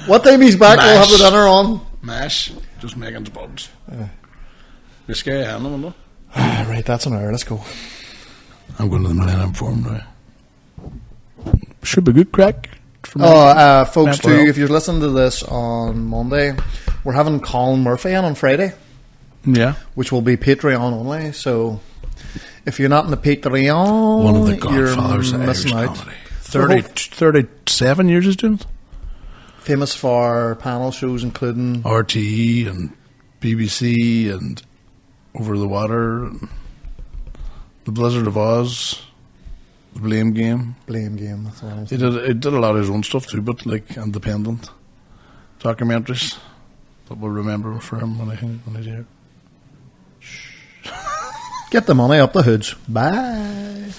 What time he's back, we'll have the dinner on. Mash. Just Megan's buds. You're scary handling, though. Right, that's an hour. Let's go. I'm going to the Millennium Forum now. Should be good crack. Folks, too, if you're listening to this on Monday, we're having Colin Murphy on Friday. Yeah. Which will be Patreon only. So if you're not in the Patreon, one of the godfathers of Irish comedy. 37 years he's doing it. Famous for panel shows including RTE and BBC and Over the Water, and The Blizzard of Oz, The Blame Game. That's what I was he did a lot of his own stuff too, but like independent documentaries that we'll remember for him when he's here. Get the money up the hoods. Bye.